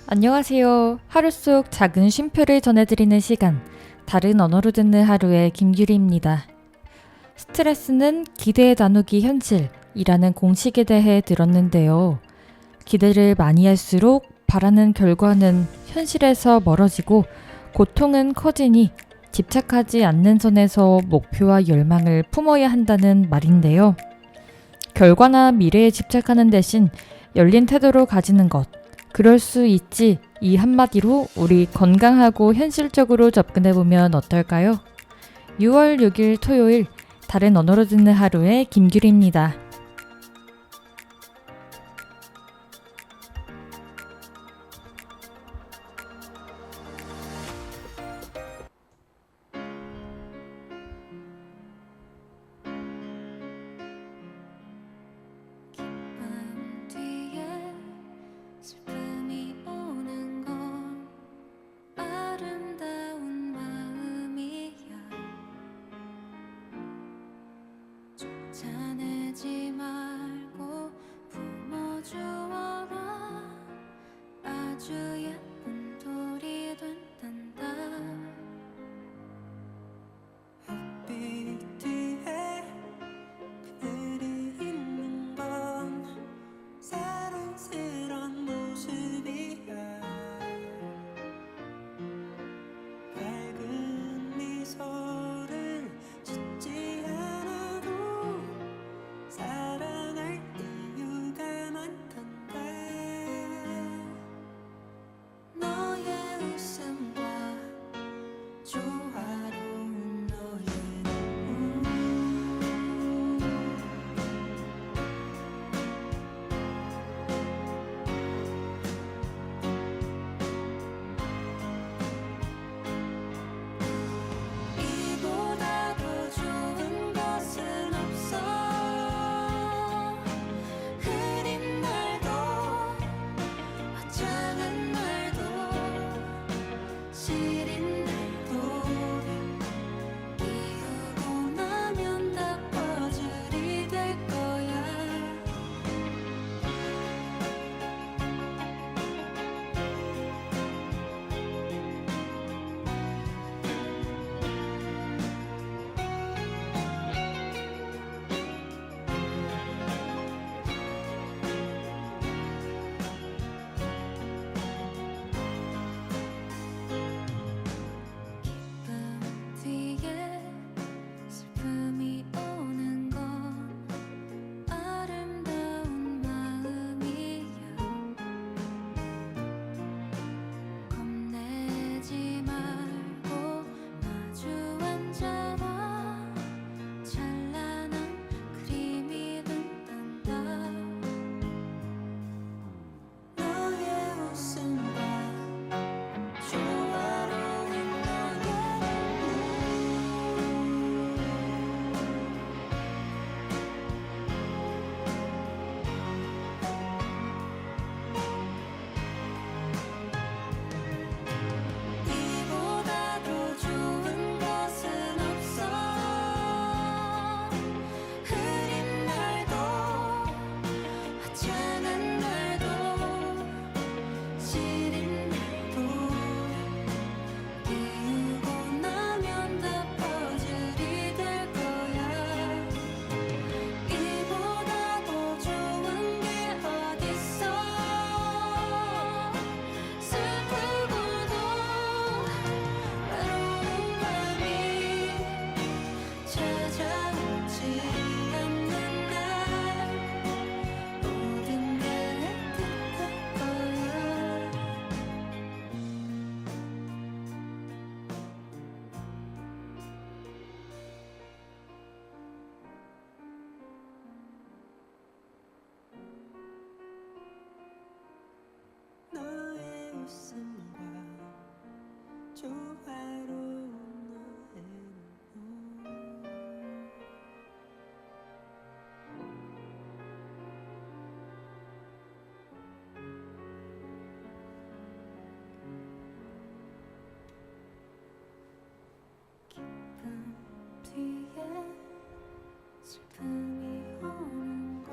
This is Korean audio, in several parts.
안녕하세요. 하루 속 작은 쉼표를 전해드리는 시간, 다른 언어로 듣는 하루의 김규리입니다. 스트레스는 기대 나누기 현실이라는 공식에 대해 들었는데요. 기대를 많이 할수록 바라는 결과는 현실에서 멀어지고 고통은 커지니 집착하지 않는 선에서 목표와 열망을 품어야 한다는 말인데요. 결과나 미래에 집착하는 대신 열린 태도로 가지는 것, 그럴 수 있지, 이 한마디로 우리 건강하고 현실적으로 접근해보면 어떨까요? 6월 6일 토요일, 다른 언어로 듣는 하루의 김규리입니다. 자내지 말고 품어주어라. 아주 예쁜 돌이 된단다. 햇빛 뒤에 그늘이 있는 건 사랑스런 모습이야. 밝은 미소를 짓지 않아도 사랑할 이유가 많단다. 너의 웃음과 조화로운 너의 이보다 더 좋은 것은 없어. 흐린 날도 화창한 날도 시린 날도 이루고 나면 다 퍼즐이 될 거야. 기쁨 뒤에 슬픔이 오는 건 아름다운 마음이야. 겁내지 말고 마주 앉아봐. 찬란한 그림이 된단다. 너의 웃음과 조화로운 너의 이보다 더 좋은 것은 없어. 흐린 날도 화창한 날도 시린 날도 이루고 나면 다 퍼즐이 될 거야. 이보다 더 좋은 게 어딨어. 슬프고도 외로운 밤이 찾아오지 않는 날 모든 게 애틋할 거야. 너의 웃음과 조화로운 너의 눈. 기쁨 뒤에 슬픔이 오는 건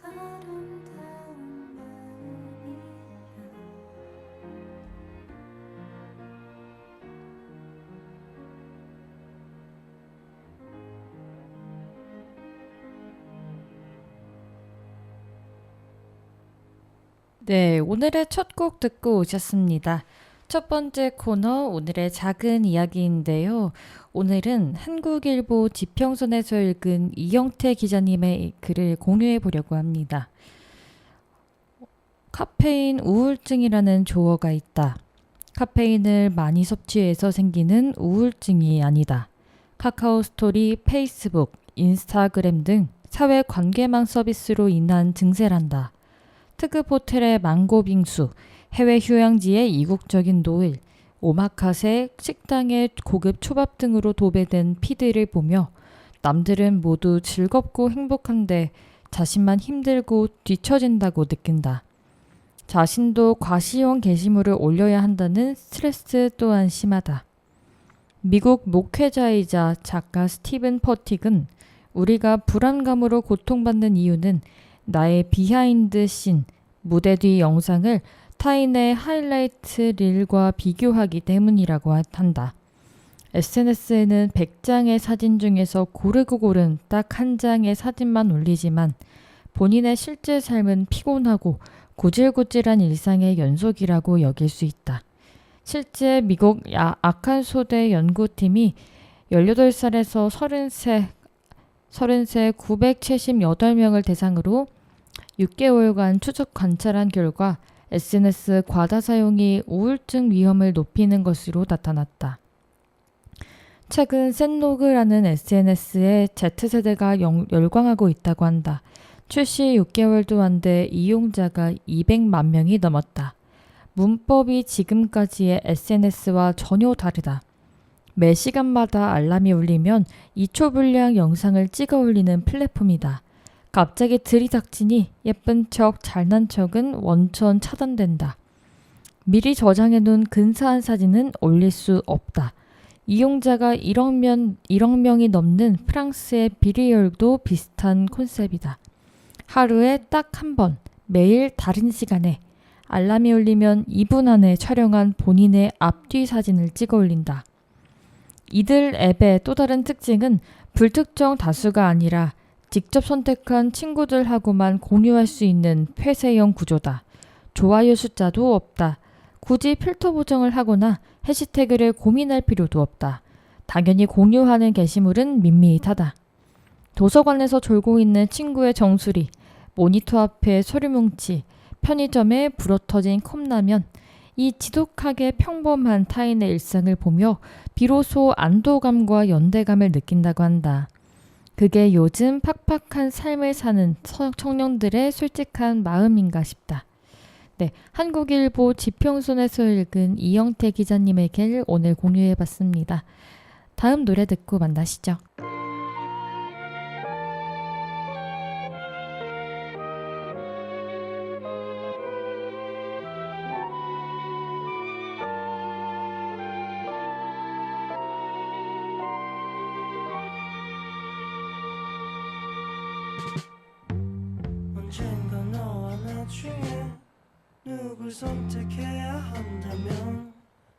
아름다운 마음이야. 네, 오늘의 첫 곡 듣고 오셨습니다. 첫 번째 코너 오늘의 작은 이야기인데요. 오늘은 한국일보 지평선에서 읽은 이영태 기자님의 글을 공유해 보려고 합니다. 카페인 우울증이라는 조어가 있다. 카페인을 많이 섭취해서 생기는 우울증이 아니다. 카카오 스토리, 페이스북, 인스타그램 등 사회 관계망 서비스로 인한 증세란다. 특급 호텔의 망고 빙수, 해외 휴양지의 이국적인 노을, 오마카세, 식당의 고급 초밥 등으로 도배된 피드를 보며 남들은 모두 즐겁고 행복한데 자신만 힘들고 뒤처진다고 느낀다. 자신도 과시용 게시물을 올려야 한다는 스트레스 또한 심하다. 미국 목회자이자 작가 스티븐 퍼틱은 우리가 불안감으로 고통받는 이유는 나의 비하인드 씬, 무대 뒤 영상을 타인의 하이라이트 릴과 비교하기 때문이라고 한다. SNS에는 100장의 사진 중에서 고르고 고른 딱 한 장의 사진만 올리지만 본인의 실제 삶은 피곤하고 고질고질한 일상의 연속이라고 여길 수 있다. 실제 미국 아칸소대 연구팀이 18살에서 33 978명을 대상으로 6개월간 추적 관찰한 결과 SNS 과다 사용이 우울증 위험을 높이는 것으로 나타났다. 최근 샌로그라는 SNS에 Z세대가 열광하고 있다고 한다. 출시 6개월도 안 돼 이용자가 200만 명이 넘었다. 문법이 지금까지의 SNS와 전혀 다르다. 매 시간마다 알람이 울리면 2초 분량 영상을 찍어 올리는 플랫폼이다. 갑자기 들이닥치니 예쁜 척 잘난 척은 원천 차단된다. 미리 저장해 놓은 근사한 사진은 올릴 수 없다. 이용자가 1억 명이 넘는 프랑스의 비리얼도 비슷한 콘셉트이다. 하루에 딱 한 번, 매일 다른 시간에 알람이 울리면 2분 안에 촬영한 본인의 앞뒤 사진을 찍어 올린다. 이들 앱의 또 다른 특징은 불특정 다수가 아니라 직접 선택한 친구들하고만 공유할 수 있는 폐쇄형 구조다. 좋아요 숫자도 없다. 굳이 필터 보정을 하거나 해시태그를 고민할 필요도 없다. 당연히 공유하는 게시물은 밋밋하다. 도서관에서 졸고 있는 친구의 정수리, 모니터 앞에 서류뭉치, 편의점에 불어터진 컵라면, 이 지독하게 평범한 타인의 일상을 보며 비로소 안도감과 연대감을 느낀다고 한다. 그게 요즘 팍팍한 삶을 사는 청년들의 솔직한 마음인가 싶다. 네, 한국일보 지평선에서 읽은 이영태 기자님의 글 오늘 공유해봤습니다. 다음 노래 듣고 만나시죠. 언젠가 너와 나 중에 누굴 선택해야 한다면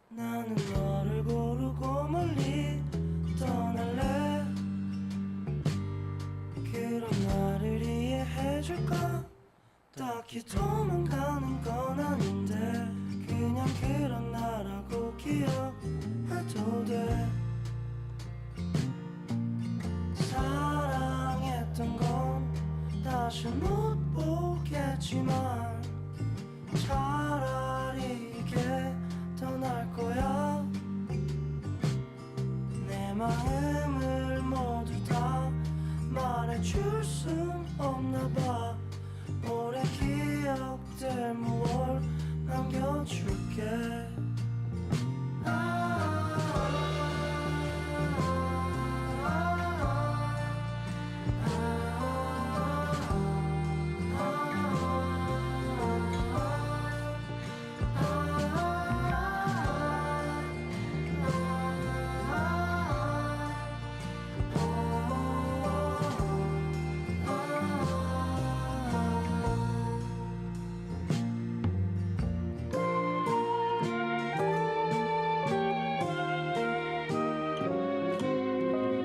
나는 너를 고르고 멀리 떠날래. 그럼 나를 이해해줄까? 딱히 도망가는 건 아닌데 그냥 그런 나라고 기억해도 돼. 사랑했던 건 다시 못 보겠지만 차라리 이게 더 나을 거야. 내 마음을 모두 다 말해줄 순 없나 봐. 오래 기억될 무얼 남겨줄게.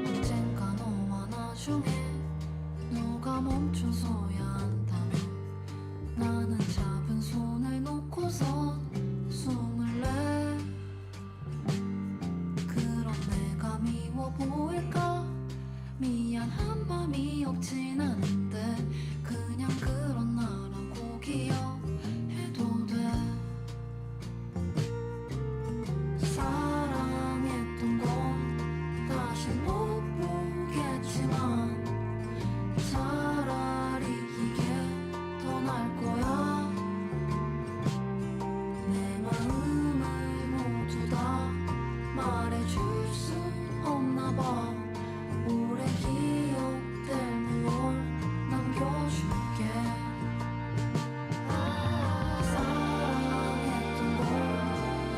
언젠가 너와 나 중에 누가 멈춰서야 한다면 나는 잡은 손을 놓고서 숨을 내. 그럼 내가 미워 보일까? 미안한 맘이 없진 않은데 그냥 그런 나라고 기억해도 돼. 사랑했던 건 다시 못 보겠지만 차라리 이게 더 나을 거야. 내 마음을 모두 다 말해줄 수 없나 봐. 오래 기억될 무얼 남겨줄게. 사랑했던 걸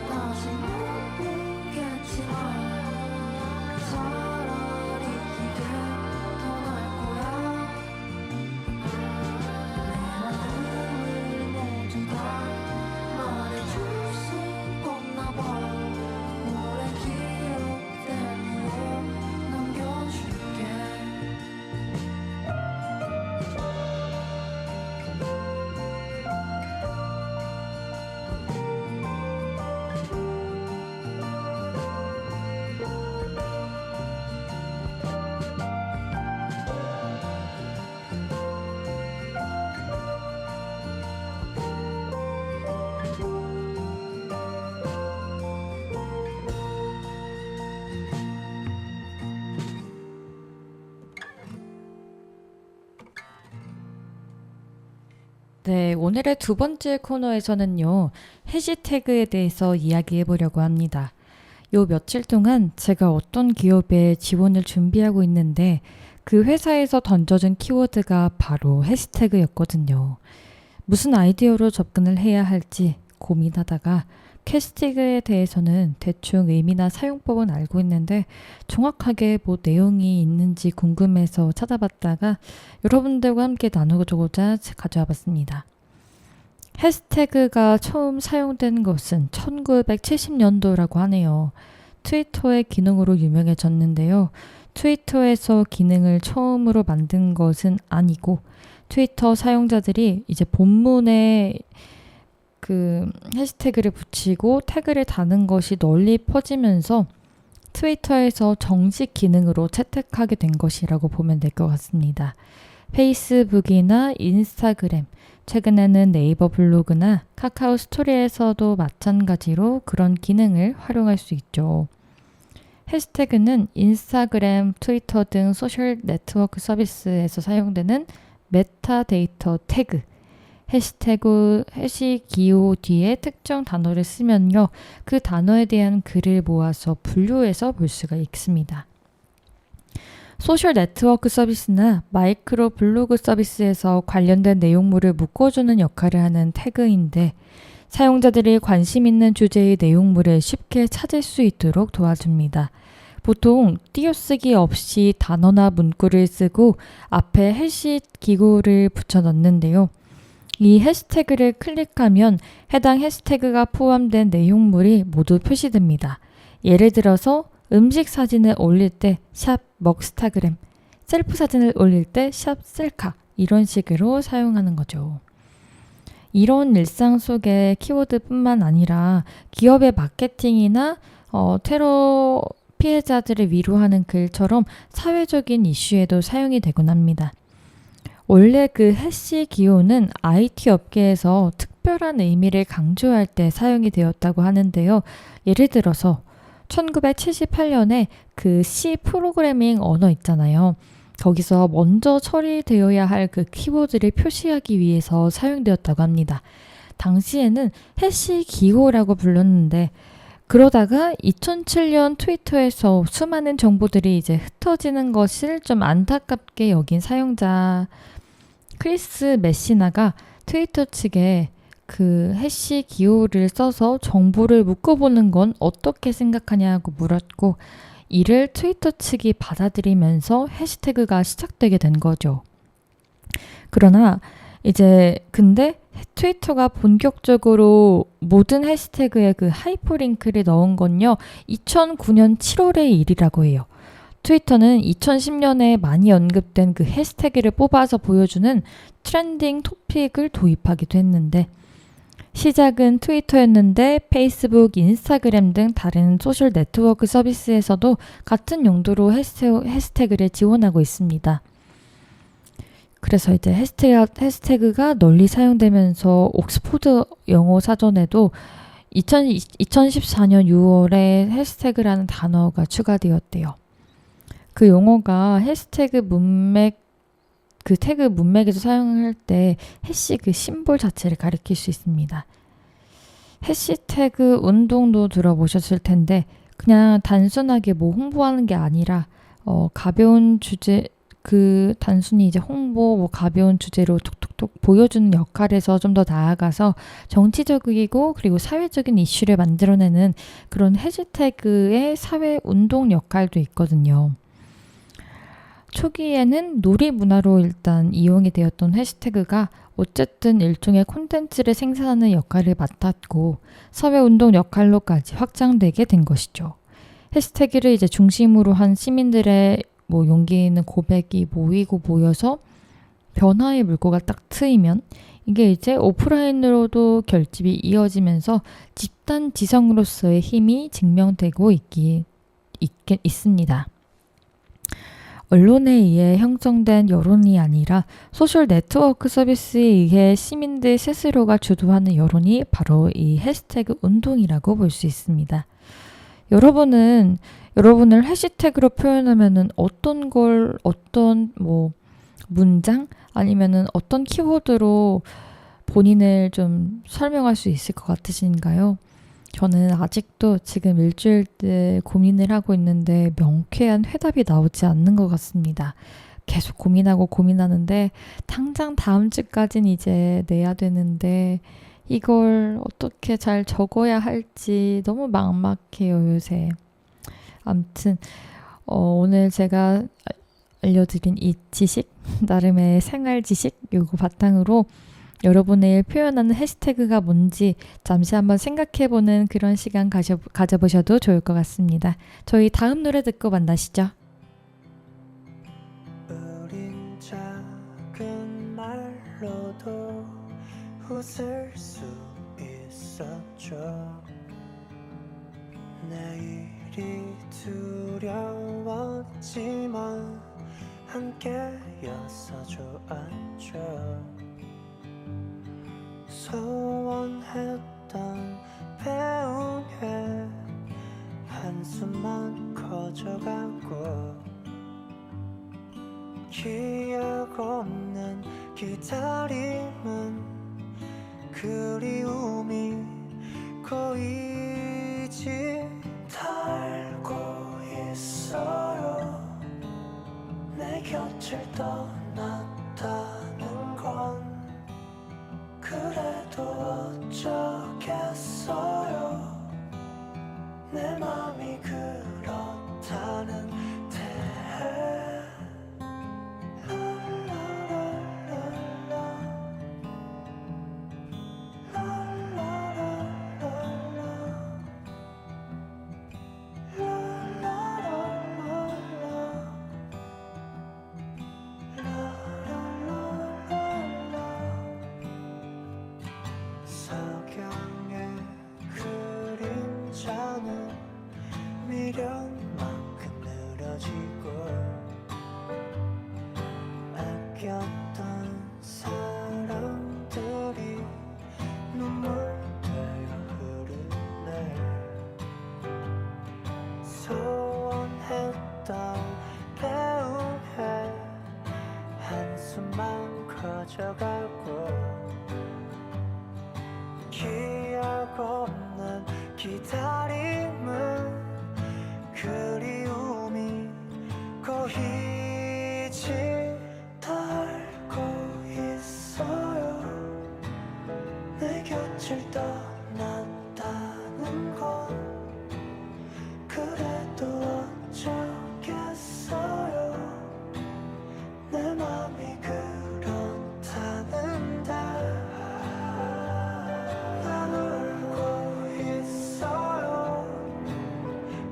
다시 못 보겠지만 차라리 이게 더 나을 거야. 내 마음을 모두 다 말해줄 수 없나 봐. 오래 기억될 무얼 남겨줄게. 네, 오늘의 두 번째 코너에서는요, 해시태그에 대해서 이야기해 보려고 합니다. 요 며칠 동안 제가 어떤 기업에 지원을 준비하고 있는데 그 회사에서 던져준 키워드가 바로 해시태그였거든요. 무슨 아이디어로 접근을 해야 할지 고민하다가 해시태그에 대해서는 대충 의미나 사용법은 알고 있는데 정확하게 뭐 내용이 있는지 궁금해서 찾아봤다가 여러분들과 함께 나누고자 가져와 봤습니다. 해시태그가 처음 사용된 것은 1970년도라고 하네요. 트위터의 기능으로 유명해졌는데요. 트위터에서 기능을 처음으로 만든 것은 아니고 트위터 사용자들이 이제 본문에 그 해시태그를 붙이고 태그를 다는 것이 널리 퍼지면서 트위터에서 정식 기능으로 채택하게 된 것이라고 보면 될 것 같습니다. 페이스북이나 인스타그램, 최근에는 네이버 블로그나 카카오 스토리에서도 마찬가지로 그런 기능을 활용할 수 있죠. 해시태그는 인스타그램, 트위터 등 소셜 네트워크 서비스에서 사용되는 메타데이터 태그, 해시태그, 해시기호 뒤에 특정 단어를 쓰면요, 그 단어에 대한 글을 모아서 분류해서 볼 수가 있습니다. 소셜 네트워크 서비스나 마이크로 블로그 서비스에서 관련된 내용물을 묶어주는 역할을 하는 태그인데 사용자들이 관심 있는 주제의 내용물을 쉽게 찾을 수 있도록 도와줍니다. 보통 띄어쓰기 없이 단어나 문구를 쓰고 앞에 해시 기호를 붙여 넣는데요. 이 해시태그를 클릭하면 해당 해시태그가 포함된 내용물이 모두 표시됩니다. 예를 들어서 음식 사진을 올릴 때 샵 먹스타그램, 셀프 사진을 올릴 때 샵 셀카, 이런 식으로 사용하는 거죠. 이런 일상 속의 키워드뿐만 아니라 기업의 마케팅이나 테러 피해자들을 위로하는 글처럼 사회적인 이슈에도 사용이 되곤 합니다. 원래 그 해시 기호는 IT 업계에서 특별한 의미를 강조할 때 사용이 되었다고 하는데요. 예를 들어서 1978년에 그 C 프로그래밍 언어 있잖아요. 거기서 먼저 처리되어야 할 그 키워드를 표시하기 위해서 사용되었다고 합니다. 당시에는 해시 기호라고 불렀는데 그러다가 2007년 트위터에서 수많은 정보들이 이제 흩어지는 것을 좀 안타깝게 여긴 사용자 크리스 메시나가 트위터 측에 그 해시 기호를 써서 정보를 묶어보는 건 어떻게 생각하냐고 물었고 이를 트위터 측이 받아들이면서 해시태그가 시작되게 된 거죠. 그러나 이제 근데 트위터가 본격적으로 모든 해시태그에 그 하이퍼링크를 넣은 건요 2009년 7월의 일이라고 해요. 트위터는 2010년에 많이 언급된 그 해시태그를 뽑아서 보여주는 트렌딩 토픽을 도입하기도 했는데 시작은 트위터였는데 페이스북, 인스타그램 등 다른 소셜 네트워크 서비스에서도 같은 용도로 해시태그를 지원하고 있습니다. 그래서 이제 해시태그가 널리 사용되면서 옥스포드 영어 사전에도 2014년 6월에 해시태그라는 단어가 추가되었대요. 그 용어가 해시태그 문맥, 그 태그 문맥에서 사용할 때 해시 그 심볼 자체를 가리킬 수 있습니다. 해시태그 운동도 들어보셨을 텐데 그냥 단순하게 뭐 홍보하는 게 아니라 가벼운 주제, 그 단순히 이제 홍보, 뭐 가벼운 주제로 톡톡톡 보여주는 역할에서 좀 더 나아가서 정치적이고 그리고 사회적인 이슈를 만들어내는 그런 해시태그의 사회 운동 역할도 있거든요. 초기에는 놀이 문화로 일단 이용이 되었던 해시태그가 어쨌든 일종의 콘텐츠를 생산하는 역할을 맡았고 사회운동 역할로까지 확장되게 된 것이죠. 해시태그를 이제 중심으로 한 시민들의 뭐 용기 있는 고백이 모여서 변화의 물꼬가 딱 트이면 이게 이제 오프라인으로도 결집이 이어지면서 집단 지성으로서의 힘이 증명되고 있습니다. 언론에 의해 형성된 여론이 아니라 소셜 네트워크 서비스에 의해 시민들 스스로가 주도하는 여론이 바로 이 해시태그 운동이라고 볼 수 있습니다. 여러분을 해시태그로 표현하면은 어떤 뭐 문장 아니면은 어떤 키워드로 본인을 좀 설명할 수 있을 것 같으신가요? 저는 아직도 지금 일주일째 고민을 하고 있는데 명쾌한 해답이 나오지 않는 것 같습니다. 계속 고민하는데 당장 다음 주까진 이제 내야 되는데 이걸 어떻게 잘 적어야 할지 너무 막막해요, 요새. 아무튼 오늘 제가 알려드린 이 지식, 나름의 생활 지식 요거 바탕으로 여러분의 표현하는 해시태그가 뭔지 잠시 한번 생각해보는 그런 시간 가져보셔도 좋을 것 같습니다. 저희 다음 노래 듣고 만나시죠. 우린 작은 말로도 웃을 수 있었죠. 내일이 두려웠지만 함께여서 좋았죠. 소원했던 배웅에 한숨만 커져가고 기억 없는 기다림은 그리움이 고이지 달고 있어요. 내 곁을 떠났다는 건 그래도 어쩌겠어요. 내 맘이 그렇다는데 석양의 그림자는 미련만큼 느려지고 아꼈던 사랑들이 눈물 되어 흐르네. 소원했던 배웅에 한숨만 커져가고 기억 없는 기다림은 그리움이 고이지 달고 있어요. 내 곁을 떠났다는 건 그래도 어쩌겠어요. 내 맘이 그렇다는데 난 울고 있어요.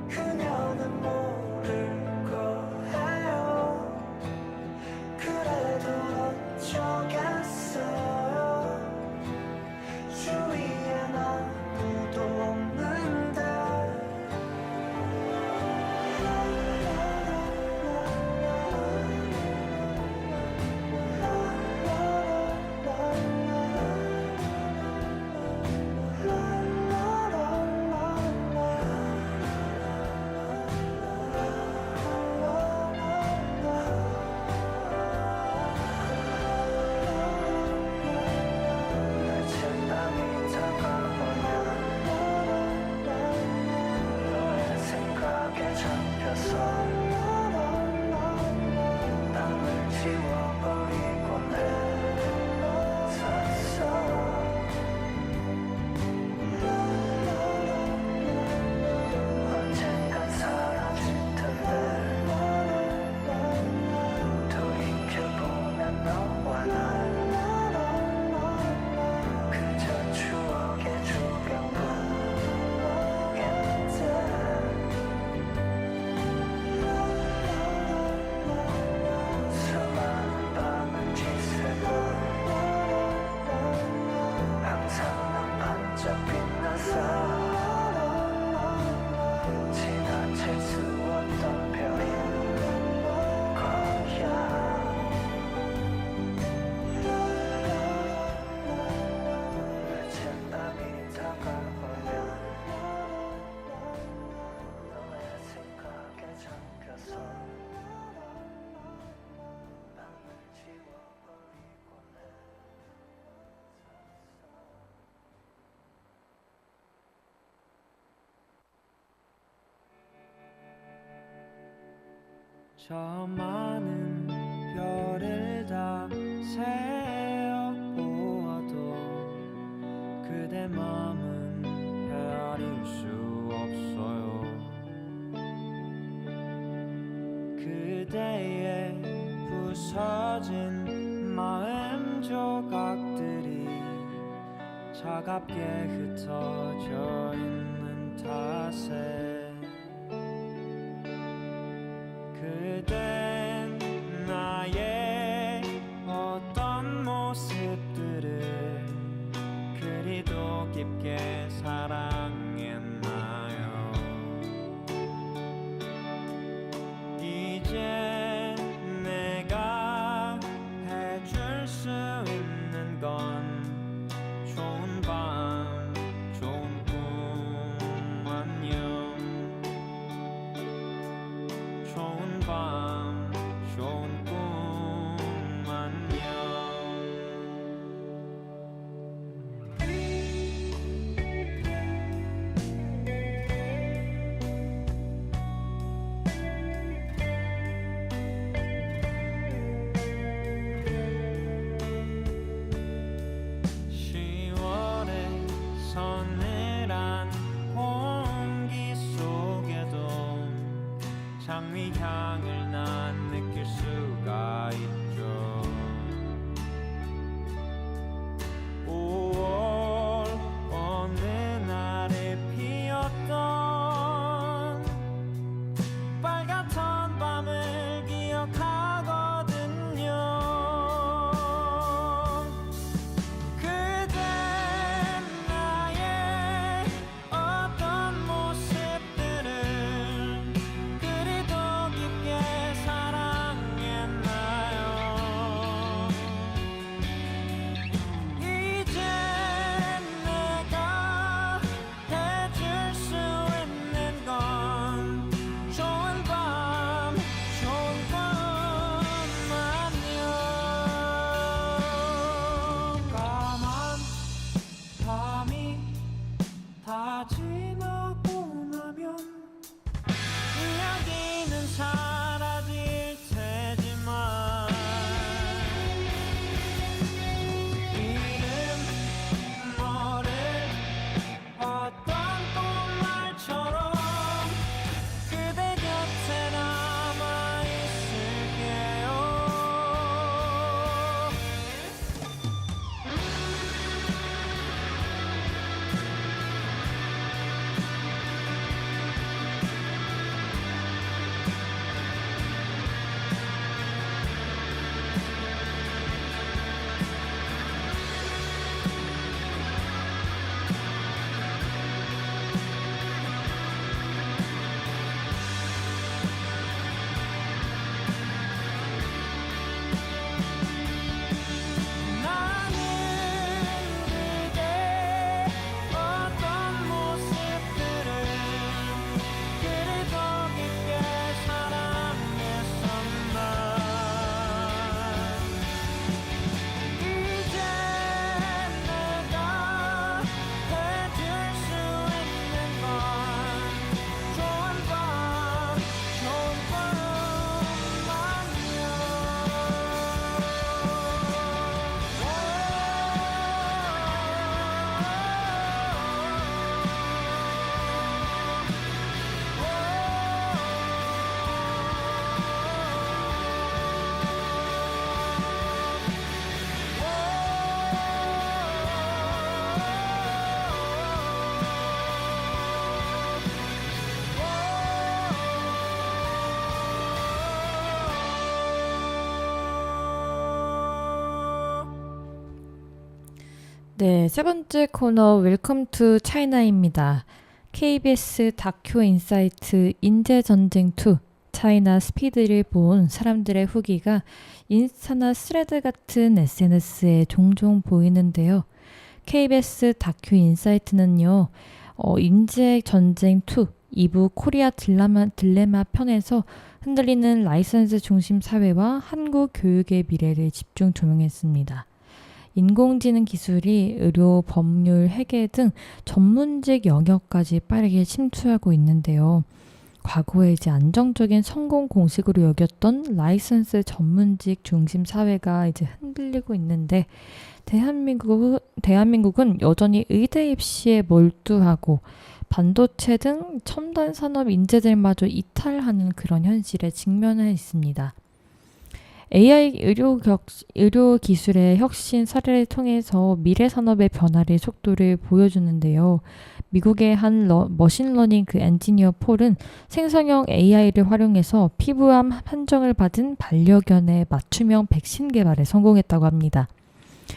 그녀는 모를 거예요. 저 많은 별을 다 세어 보아도 그대 맘은 헤아릴 수 없어요. 그대의 부서진 마음 조각들이 차갑게 흩어져 있는 탓에 그댄 나의 어떤 모습들을 그리도 깊게 사랑했나요. 이제 내가 해줄 수 있는 건 좋은 밤 좋은 꿈 안녕. 좋은 밤 좋은 꿈 안녕. 시월의 서늘한 공기 속에도 장미 향을 난 느낄 수가 있죠. 5월 어느 날에 피었던 빨갛던 밤을 기억하거든요. 그댄 나의 어떤 모습들을 그리도 깊게 사랑했나요. 이제 내가 해줄 수 있는 건 좋은 밤 좋은 꿈 안녕. 까만 밤이 다 지나고 나면 이야기는 사라질 테지만 이름 모를 어떤 꽃말처럼 그대 곁에 남아 있을게요. 나는 그대 어떤 모습들을 그리도 깊게 사랑했었나. 이제 내가 해줄 수 있는 건 좋은 밤 좋은 꿈 네, 세 번째 코너 웰컴 투 차이나입니다. KBS 다큐 인사이트 인재전쟁2 차이나 스피드를 본 사람들의 후기가 인스타나 스레드 같은 SNS에 종종 보이는데요. KBS 다큐 인사이트는요, 인재전쟁2 2부 코리아 딜레마 편에서 흔들리는 라이선스 중심 사회와 한국 교육의 미래를 집중 조명했습니다. 인공지능 기술이 의료, 법률, 회계 등 전문직 영역까지 빠르게 침투하고 있는데요. 과거에 이제 안정적인 성공 공식으로 여겼던 라이선스 전문직 중심 사회가 이제 흔들리고 있는데 대한민국은 여전히 의대 입시에 몰두하고 반도체 등 첨단 산업 인재들마저 이탈하는 그런 현실에 직면해 있습니다. AI 의료 기술의 혁신 사례를 통해서 미래 산업의 변화의 속도를 보여주는데요. 미국의 한 머신러닝 그 엔지니어 폴은 생성형 AI를 활용해서 피부암 판정을 받은 반려견의 맞춤형 백신 개발에 성공했다고 합니다.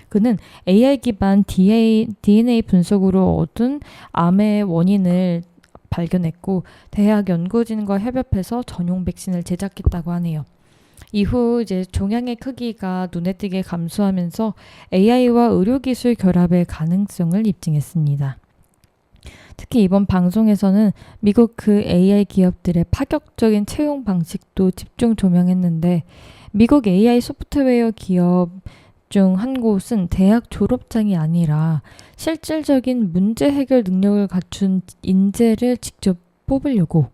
그는 AI 기반 DNA 분석으로 얻은 암의 원인을 발견했고 대학 연구진과 협업해서 전용 백신을 제작했다고 하네요. 이후 이제 종양의 크기가 눈에 띄게 감소하면서 AI와 의료기술 결합의 가능성을 입증했습니다. 특히 이번 방송에서는 미국 그 AI 기업들의 파격적인 채용 방식도 집중 조명했는데 미국 AI 소프트웨어 기업 중 한 곳은 대학 졸업장이 아니라 실질적인 문제 해결 능력을 갖춘 인재를 직접 뽑으려고가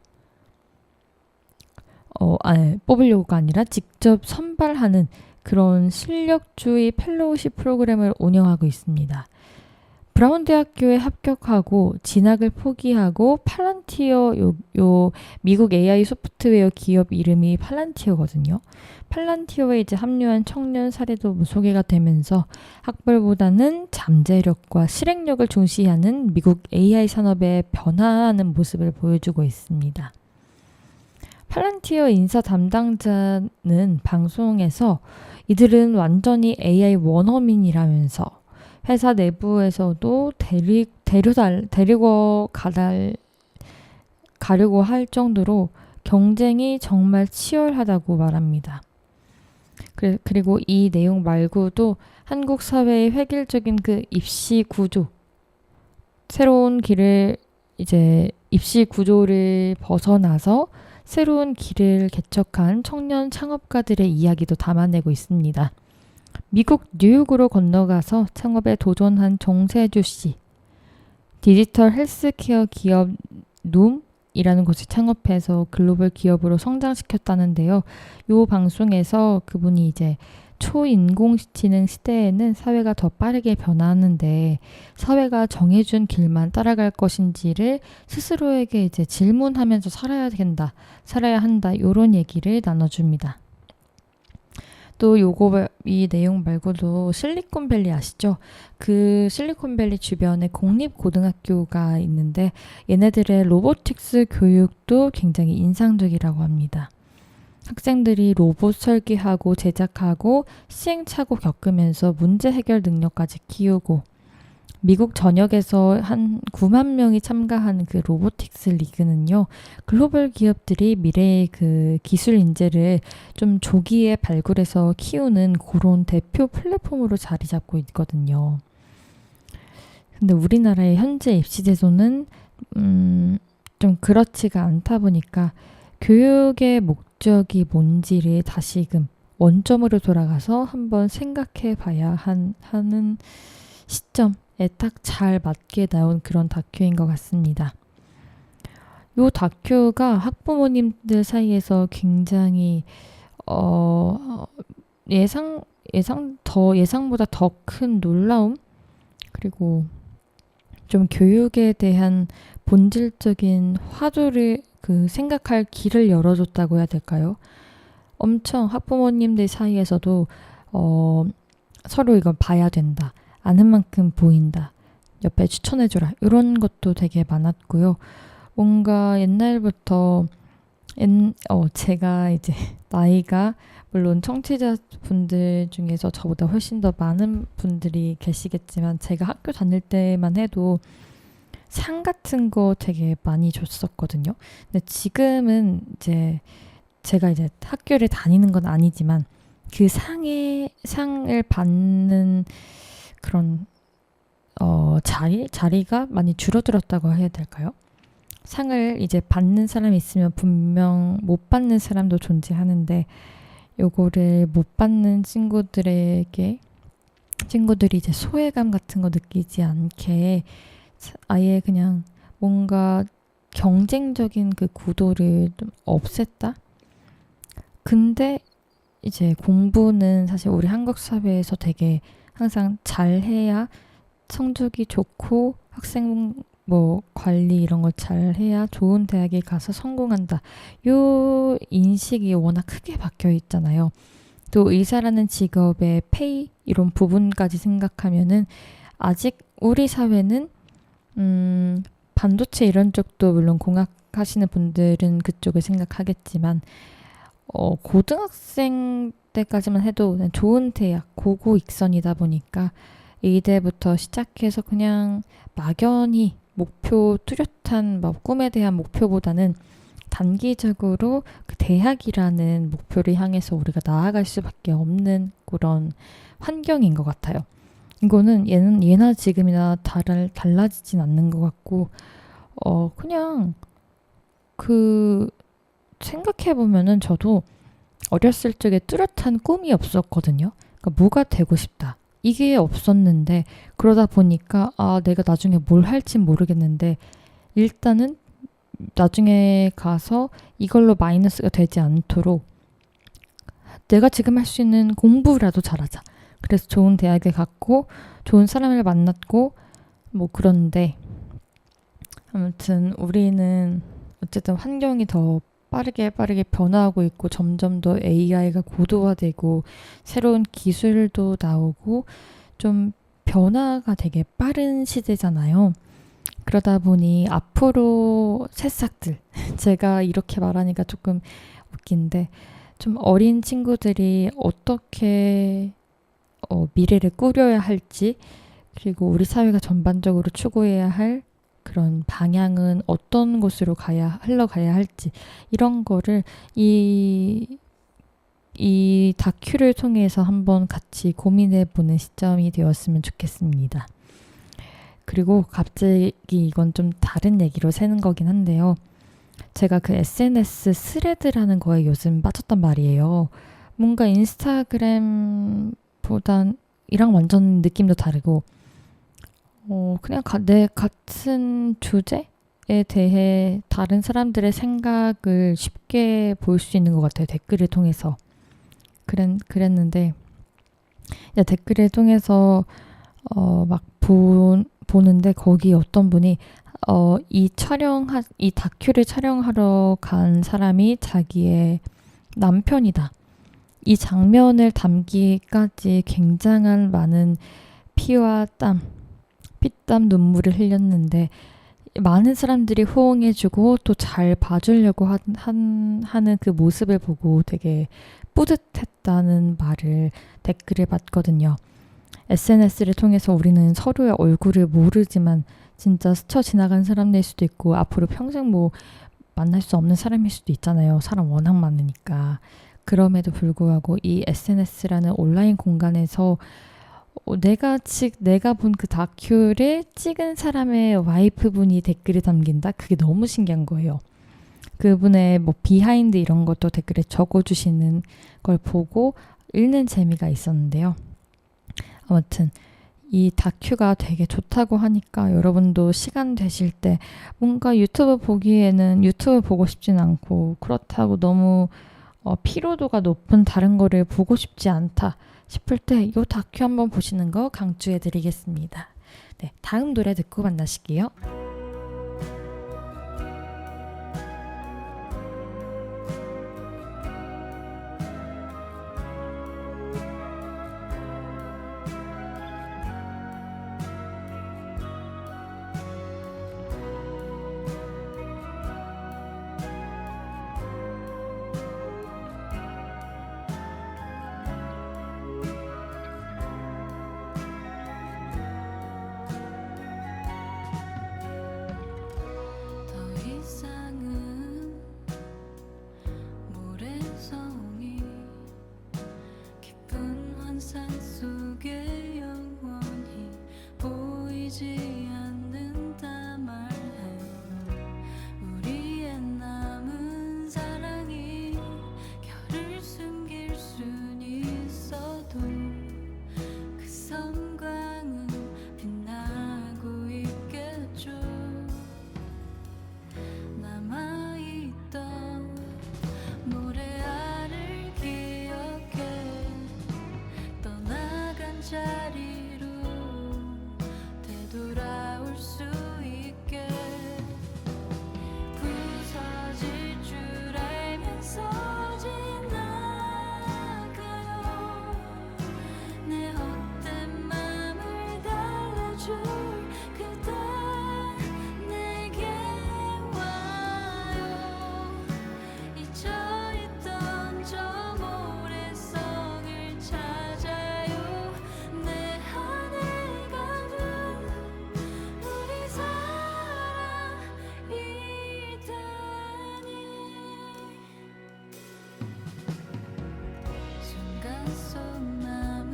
아니라 직접 선발하는 그런 실력주의 펠로우십 프로그램을 운영하고 있습니다. 브라운 대학교에 합격하고 진학을 포기하고 팔란티어 요 미국 AI 소프트웨어 기업 이름이 팔란티어거든요. 팔란티어에 이제 합류한 청년 사례도 소개가 되면서 학벌보다는 잠재력과 실행력을 중시하는 미국 AI 산업의 변화하는 모습을 보여주고 있습니다. 팔란티어 인사 담당자는 방송에서 이들은 완전히 AI 원어민이라면서 회사 내부에서도 데리고 가려고 할 정도로 경쟁이 정말 치열하다고 말합니다. 그리고 이 내용 말고도 한국 사회의 획일적인 그 입시 구조, 새로운 길을 이제 입시 구조를 벗어나서 새로운 길을 개척한 청년 창업가들의 이야기도 담아내고 있습니다. 미국 뉴욕으로 건너가서 창업에 도전한 정세주 씨, 디지털 헬스케어 기업 룸이라는 곳을 창업해서 글로벌 기업으로 성장시켰다는데요. 이 방송에서 그분이 이제 초인공지능 시대에는 사회가 더 빠르게 변화하는데 사회가 정해준 길만 따라갈 것인지를 스스로에게 이제 질문하면서 살아야 한다 이런 얘기를 나눠줍니다. 또 이 내용 말고도 실리콘밸리 아시죠? 그 실리콘밸리 주변에 공립고등학교가 있는데 얘네들의 로보틱스 교육도 굉장히 인상적이라고 합니다. 학생들이 로봇 설계하고 제작하고 시행착오 겪으면서 문제 해결 능력까지 키우고 미국 전역에서 한 9만 명이 참가하는 그 로보틱스 리그는요. 글로벌 기업들이 미래의 그 기술 인재를 좀 조기에 발굴해서 키우는 그런 대표 플랫폼으로 자리 잡고 있거든요. 근데 우리나라의 현재 입시 제도는 좀 그렇지가 않다 보니까 교육의 목적이 뭔지를 다시금 원점으로 돌아가서 한번 생각해 봐야 하는 시점에 딱 잘 맞게 나온 그런 다큐인 것 같습니다. 이 다큐가 학부모님들 사이에서 굉장히 예상보다 더 큰 놀라움 그리고 좀 교육에 대한 본질적인 화두를 생각할 길을 열어줬다고 해야 될까요? 엄청 학부모님들 사이에서도 서로 이걸 봐야 된다. 아는 만큼 보인다. 옆에 추천해줘라. 이런 것도 되게 많았고요. 뭔가 옛날부터 제가 이제 나이가 물론 청취자분들 중에서 저보다 훨씬 더 많은 분들이 계시겠지만 제가 학교 다닐 때만 해도 상 같은 거 되게 많이 줬었거든요. 근데 지금은 이제 제가 이제 학교를 다니는 건 아니지만 그 상을 받는 그런 자리가 많이 줄어들었다고 해야 될까요? 상을 이제 받는 사람이 있으면 분명 못 받는 사람도 존재하는데 요거를 못 받는 친구들이 이제 소외감 같은 거 느끼지 않게 아예 그냥 뭔가 경쟁적인 그 구도를 좀 없앴다? 근데 이제 공부는 사실 우리 한국 사회에서 되게 항상 잘해야 성적이 좋고 학생 뭐 관리 이런 걸 잘해야 좋은 대학에 가서 성공한다. 요 인식이 워낙 크게 박혀 있잖아요. 또 의사라는 직업의 페이 이런 부분까지 생각하면은 아직 우리 사회는 반도체 이런 쪽도 물론 공학 하시는 분들은 그쪽을 생각하겠지만 고등학생 때까지만 해도 그냥 좋은 대학 고고 익선이다 보니까 의대부터 시작해서 그냥 막연히 목표 뚜렷한 뭐 꿈에 대한 목표보다는 단기적으로 그 대학이라는 목표를 향해서 우리가 나아갈 수밖에 없는 그런 환경인 것 같아요. 이거는 예나 지금이나 달라지진 않는 것 같고 그냥 그 생각해보면은 저도 어렸을 적에 뚜렷한 꿈이 없었거든요. 그러니까 뭐가 되고 싶다. 이게 없었는데 그러다 보니까 내가 나중에 뭘 할진 모르겠는데 일단은 나중에 가서 이걸로 마이너스가 되지 않도록 내가 지금 할 수 있는 공부라도 잘하자. 그래서 좋은 대학에 갔고 좋은 사람을 만났고 뭐 그런데 아무튼 우리는 어쨌든 환경이 더 빠르게 변화하고 있고 점점 더 AI가 고도화되고 새로운 기술도 나오고 좀 변화가 되게 빠른 시대잖아요. 그러다 보니 앞으로 새싹들 제가 이렇게 말하니까 조금 웃긴데 좀 어린 친구들이 어떻게 미래를 꾸려야 할지 그리고 우리 사회가 전반적으로 추구해야 할 그런 방향은 어떤 곳으로 흘러가야 할지 이런 거를 이 다큐를 통해서 한번 같이 고민해보는 시점이 되었으면 좋겠습니다. 그리고 갑자기 이건 좀 다른 얘기로 새는 거긴 한데요. 제가 그 SNS 스레드라는 거에 요즘 빠졌단 말이에요. 뭔가 인스타그램보단 이랑 완전 느낌도 다르고 그냥 내 같은 주제에 대해 다른 사람들의 생각을 쉽게 볼 수 있는 것 같아요. 댓글을 통해서. 그랬는데 댓글을 통해서 막 보는데 거기 어떤 분이 이 다큐를 촬영하러 간 사람이 자기의 남편이다. 이 장면을 담기까지 굉장한 많은 피와 피땀 눈물을 흘렸는데 많은 사람들이 호응해주고 또 잘 봐주려고 하는 그 모습을 보고 되게 뿌듯했다는 말을 댓글에 봤거든요. SNS를 통해서 우리는 서로의 얼굴을 모르지만 진짜 스쳐 지나간 사람일 수도 있고 앞으로 평생 뭐 만날 수 없는 사람일 수도 있잖아요. 사람 워낙 많으니까. 그럼에도 불구하고 이 SNS라는 온라인 공간에서 내가 본 그 다큐를 찍은 사람의 와이프분이 댓글에 담긴다? 그게 너무 신기한 거예요. 그분의 뭐 비하인드 이런 것도 댓글에 적어주시는 걸 보고 읽는 재미가 있었는데요. 아무튼 이 다큐가 되게 좋다고 하니까 여러분도 시간 되실 때 뭔가 유튜브 보기에는 유튜브 보고 싶진 않고 그렇다고 너무 피로도가 높은 다른 거를 보고 싶지 않다 싶을 때 이 다큐 한번 보시는 거 강추해드리겠습니다. 네, 다음 노래 듣고 만나실게요. 자리로 되돌아올 수 있게 부서질 줄 알면서 지나가요. 내 헛된 맘을 달래줄 그대 내게 와요. 잊혀있던 저 모래성을 찾아요. 내 안에 가둔 우리 사랑이다니. 순간 속 남은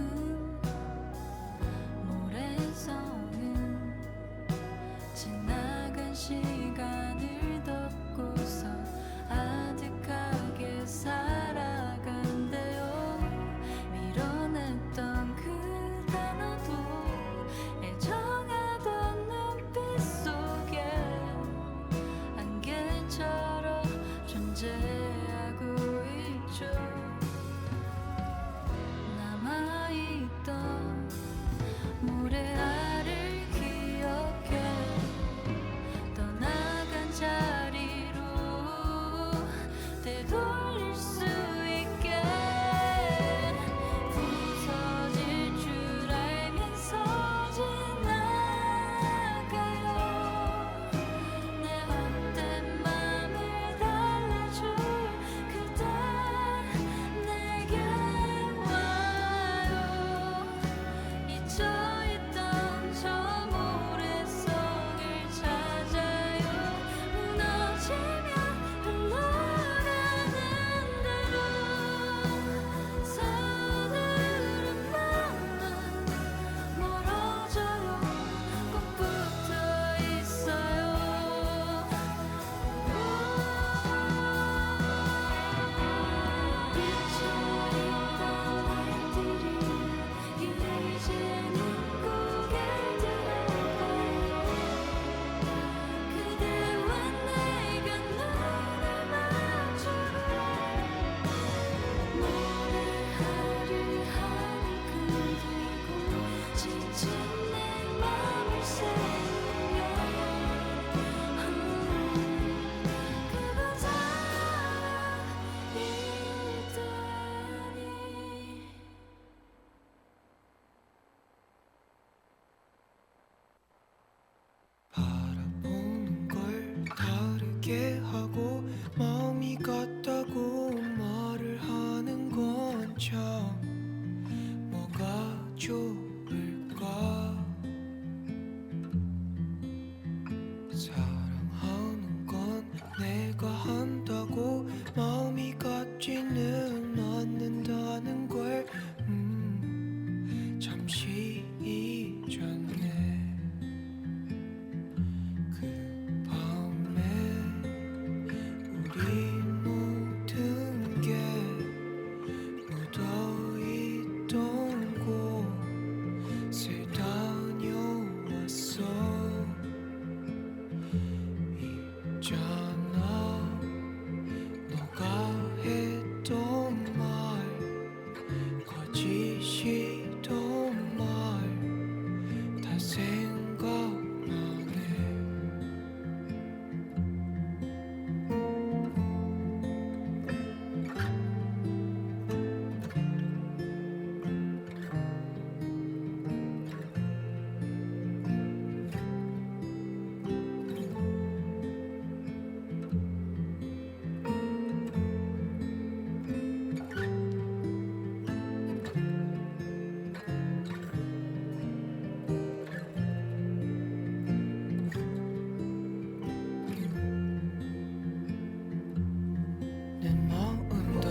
모래성은 지나간 시간을 덮고서 아득하게 살아간대요. 밀어냈던 그 단어도 애정하던 눈빛 속에 안개처럼 존재하고 있죠. 남아있던 모래알을 기억해 떠나간 자리로 되돌릴 수 있게 부서질 줄 알면서 지나가요. 내 헛된 맘을 달래줄 그대 내게 와요. 잊혀있던 저 모래성을 찾아요. 무너지면 흘러가는 대로 서두른 맘만 멀어져요. 꼭 붙어 있어요. 잊혀있던 날들이 이제는 고개 들어봐요. 그대와 내가 눈을 맞추고 모래알을 하늘 흔들고 지친 내 맘을 세우며 그건 사랑이다니. 바라보는 걸 다르게 하고 마음이 같다고 말을 하는 건 참 뭐가 좋을까. 사랑하는 건 내가 한다고 마음이 같지는 않는다는 걸 잠시 잊었네. 그 밤에 우리 모든 게 묻어있던 곳을 다녀왔어. 있잖아 너가 했던 말 거짓이던 말 다 생각나네. 내 마음 다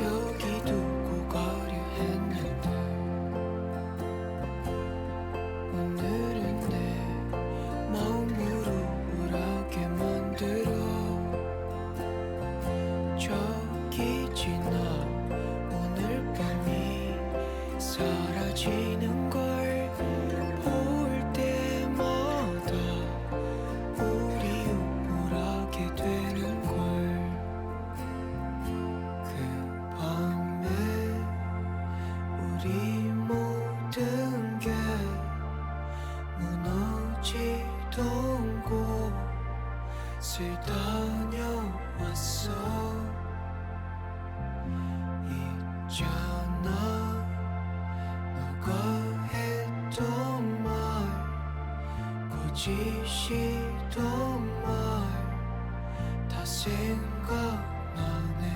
여기 두고 가려 했는데 오늘은 내 마음으로 우울하게 만들어. 저기 지나 오늘 밤이 사라지는 걸 볼 때마다 우리 우울하게 되는 걸. 그 밤에 우리 모두 있던 곳을 다녀왔어. 있잖아, 너가 했던 말, 거짓이던 말 다 생각나네.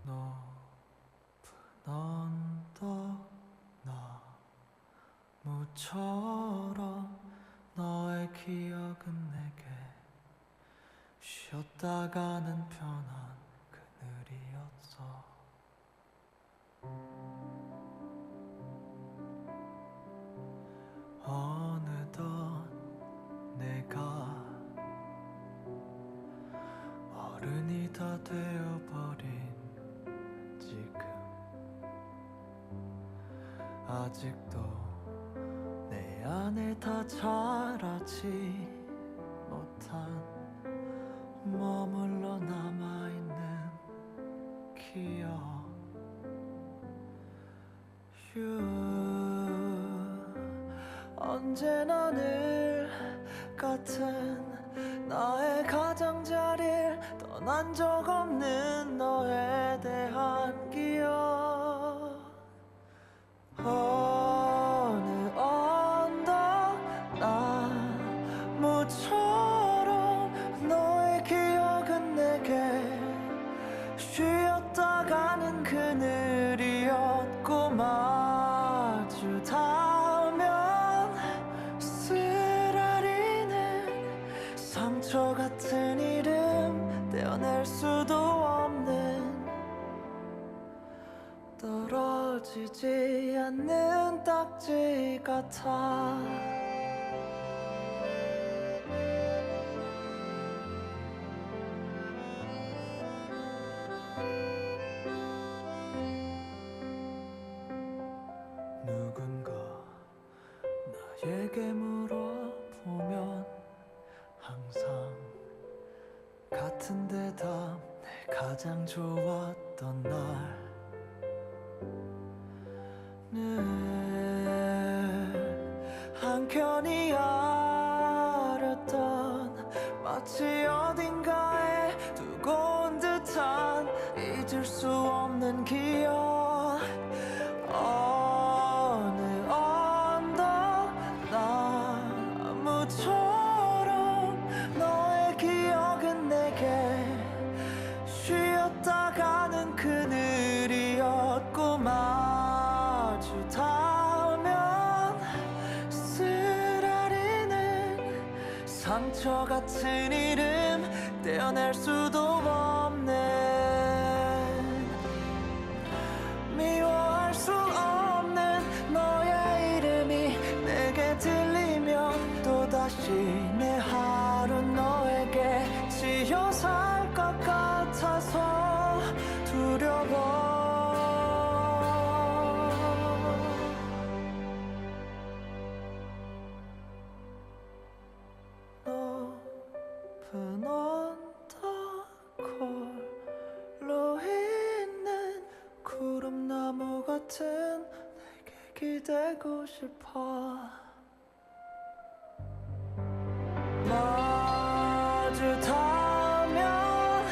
높은 언덕 나무처럼 너의 기억은 내게 쉬었다가는 편한 그늘이었어. 어느덧 내가 어른이 다 되어버린 지금 아직도 내 안에 다 자라지 못한 머물러 남아있는 기억. 언제나 늘 같은 나의 가장자리를 떠난 적 없는 너에 대한 기억. 어느 언덕 나무처럼 너의 기억은 내게 쉬었다가는 그늘이었고 마주 닿으면 쓰라리는 상처 같은 이름 떼어낼 수도 없는 떨어지지 않는 딱지 같아. 누군가 나에게 물어보면 항상 같은 대답. 내 가장 좋았던 날 늘 한켠이 아렸던 마치 어딘가에 두고 온 듯한 잊을 수 없는 기억. 어느 언덕 나무처럼 너의 기억은 내게 쉬었다가는 그늘이었고 마주 닿으면 쓰라리는 상처 같은 이름 떼어낼 수도 없는 미워할 수 없는 너의 이름이 내게 들리면 또다시 내 하루 너에게 지어 살 것 같아서 두려워. 높은 언덕 홀로 있는 구름나무 같은 내게 기대고 싶어. 마주 닿으면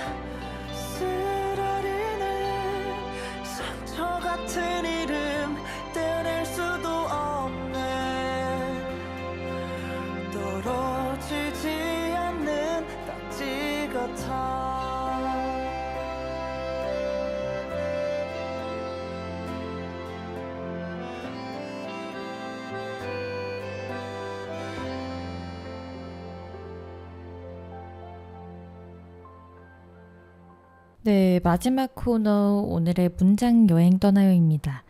네, 마지막 코너 오늘의 문장 여행 떠나요입니다.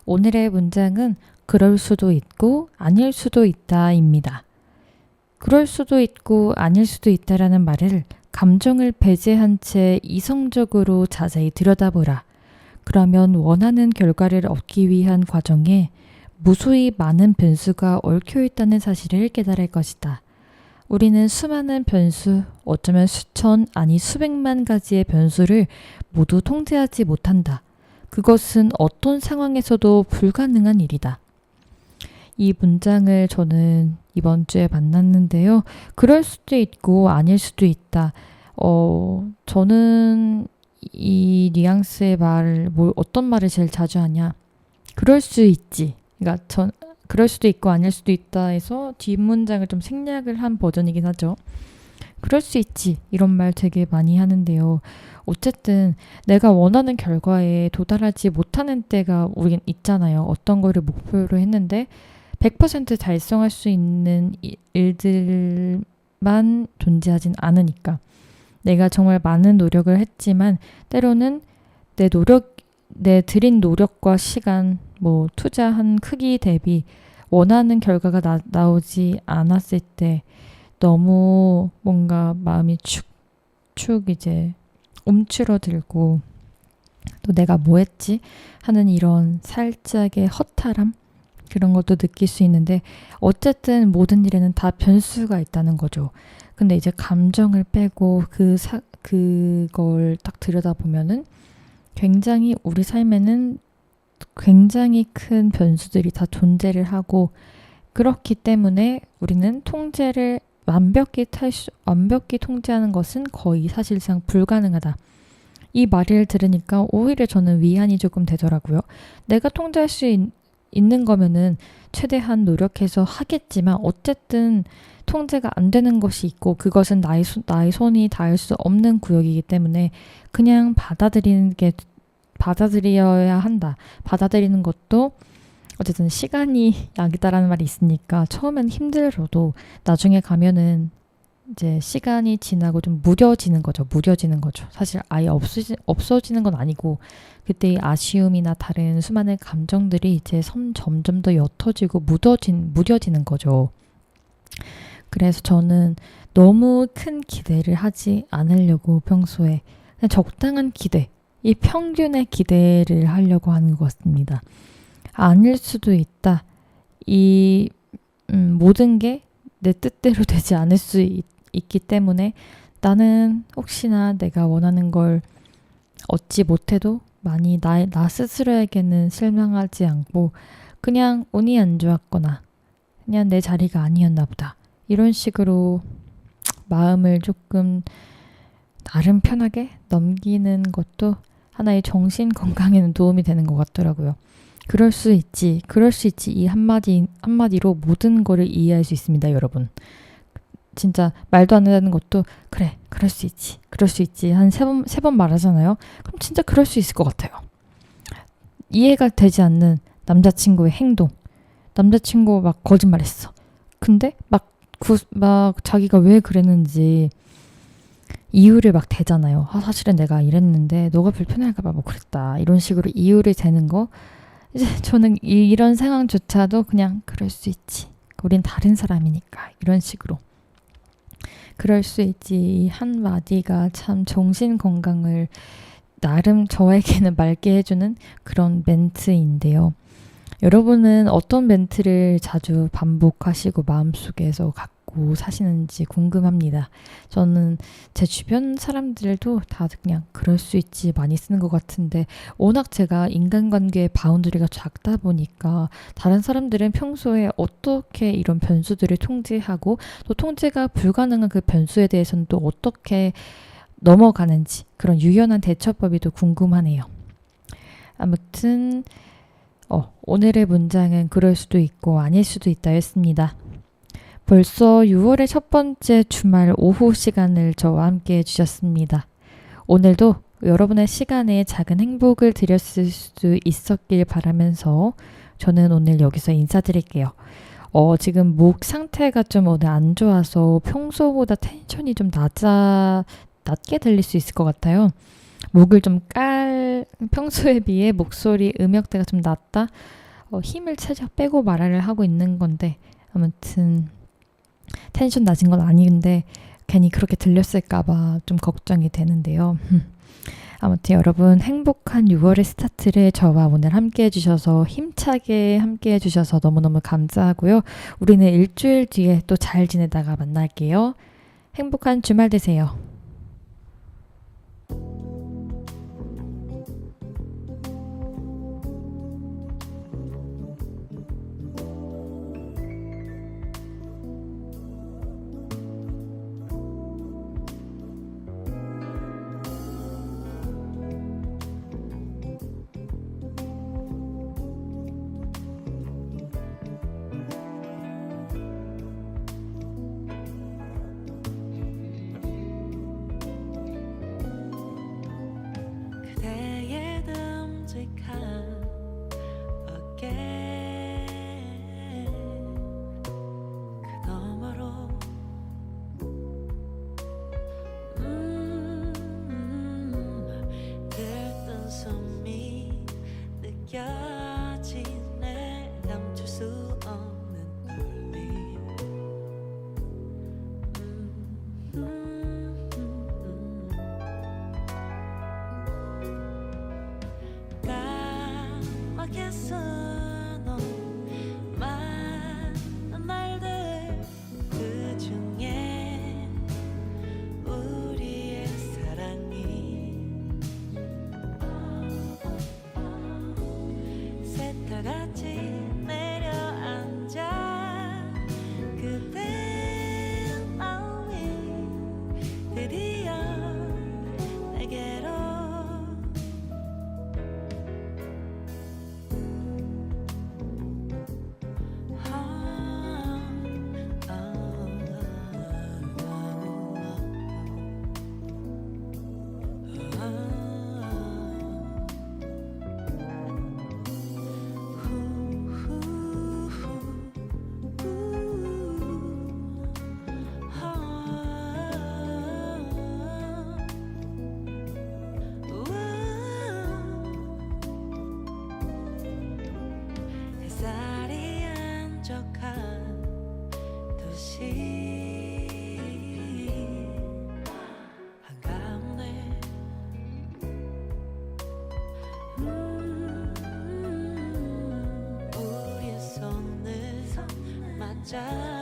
오늘의 문장은 그럴 수도 있고 아닐 수도 있다입니다. 그럴 수도 있고 아닐 수도 있다라는 말을 감정을 배제한 채 이성적으로 자세히 들여다보라. 그러면 원하는 결과를 얻기 위한 과정에 무수히 많은 변수가 얽혀 있다는 사실을 깨달을 것이다. 우리는 수많은 변수, 어쩌면 수천, 아니 수백만 가지의 변수를 모두 통제하지 못한다. 그것은 어떤 상황에서도 불가능한 일이다. 이 문장을 저는 이번 주에 만났는데요. 그럴 수도 있고 아닐 수도 있다. 저는 이 뉘앙스의 어떤 말을 제일 자주 하냐. 그럴 수 있지. 그러니까 그럴 수도 있고 아닐 수도 있다 해서 뒷문장을 좀 생략을 한 버전이긴 하죠. 그럴 수 있지. 이런 말 되게 많이 하는데요. 어쨌든 내가 원하는 결과에 도달하지 못하는 때가 우린 있잖아요. 어떤 거를 목표로 했는데 100% 달성할 수 있는 일들만 존재하진 않으니까. 내가 정말 많은 노력을 했지만 때로는 내 들인 노력과 시간, 투자한 크기 대비 원하는 결과가 나오지 않았을 때 너무 뭔가 마음이 축 이제 움츠러들고 또 내가 뭐 했지? 하는 이런 살짝의 허탈함? 그런 것도 느낄 수 있는데 어쨌든 모든 일에는 다 변수가 있다는 거죠. 근데 이제 감정을 빼고 그걸 딱 들여다보면은 굉장히 우리 삶에는 굉장히 큰 변수들이 다 존재를 하고 그렇기 때문에 우리는 통제를 완벽히 통제하는 것은 거의 사실상 불가능하다. 이 말을 들으니까 오히려 저는 위안이 조금 되더라고요. 내가 통제할 수 있는 거면은 최대한 노력해서 하겠지만 어쨌든 통제가 안 되는 것이 있고 그것은 나의 손이 닿을 수 없는 구역이기 때문에 그냥 받아들여야 한다. 받아들이는 것도 어쨌든 시간이 약이다라는 말이 있으니까 처음엔 힘들어도 나중에 가면은 이제 시간이 지나고 좀 무뎌지는 거죠. 사실 아예 없어지는 건 아니고 그때의 아쉬움이나 다른 수많은 감정들이 이제 점점 더 옅어지고 무뎌지는 거죠. 그래서 저는 너무 큰 기대를 하지 않으려고 평소에 그냥 적당한 기대, 이 평균의 기대를 하려고 하는 것 같습니다. 아닐 수도 있다. 이 모든 게 내 뜻대로 되지 않을 수 있기 때문에 나는 혹시나 내가 원하는 걸 얻지 못해도 많이 나 스스로에게는 실망하지 않고 그냥 운이 안 좋았거나 그냥 내 자리가 아니었나 보다. 이런 식으로 마음을 조금 나름 편하게 넘기는 것도 하나의 정신 건강에는 도움이 되는 것 같더라고요. 그럴 수 있지 이 한마디로 모든 거를 이해할 수 있습니다, 여러분. 진짜 말도 안 되는 것도 그래, 그럴 수 있지 한 세 번 말하잖아요. 그럼 진짜 그럴 수 있을 것 같아요. 이해가 되지 않는 남자친구의 행동. 남자친구 막 거짓말했어. 근데 막 자기가 왜 그랬는지 이유를 막 대잖아요. 사실은 내가 이랬는데 너가 불편할까봐 그랬다. 이런 식으로 이유를 대는 거. 이제 저는 이런 상황조차도 그냥 그럴 수 있지. 우린 다른 사람이니까. 이런 식으로. 그럴 수 있지. 이 한마디가 참 정신 건강을 나름 저에게는 맑게 해주는 그런 멘트인데요. 여러분은 어떤 멘트를 자주 반복하시고 마음속에서 갖고 사시는지 궁금합니다. 저는 제 주변 사람들도 다 그냥 그럴 수 있지 많이 쓰는 것 같은데 워낙 제가 인간관계의 바운더리가 작다 보니까 다른 사람들은 평소에 어떻게 이런 변수들을 통제하고 또 통제가 불가능한 그 변수에 대해서는 또 어떻게 넘어가는지 그런 유연한 대처법이 또 궁금하네요. 아무튼 오늘의 문장은 그럴 수도 있고 아닐 수도 있다 였습니다. 벌써 6월의 첫 번째 주말 오후 시간을 저와 함께 해주셨습니다. 오늘도 여러분의 시간에 작은 행복을 드렸을 수 있었길 바라면서 저는 오늘 여기서 인사드릴게요. 지금 목 상태가 좀 오늘 안 좋아서 평소보다 텐션이 좀 낮게 들릴 수 있을 것 같아요. 목을 좀 평소에 비해 목소리 음역대가 좀 낮다. 힘을 살짝 빼고 말을 하고 있는 건데 아무튼 텐션 낮은 건 아닌데 괜히 그렇게 들렸을까봐 좀 걱정이 되는데요. 아무튼 여러분 행복한 6월의 스타트를 저와 오늘 함께 해주셔서 힘차게 함께 해주셔서 너무너무 감사하고요. 우리는 일주일 뒤에 또 잘 지내다가 만날게요. 행복한 주말 되세요. 그대의 듬직한 어깨 그 너머로 들뜬 숨이 느껴지네 감출 수 없는 떨림 까맣게 써놓은 많은 말들 그 중에 우리의 사랑이 새털같이 내려앉아 그대 마음이 드디어 내게로 햇살이 한적한 도시 한가운데 우리의 손을 맞잡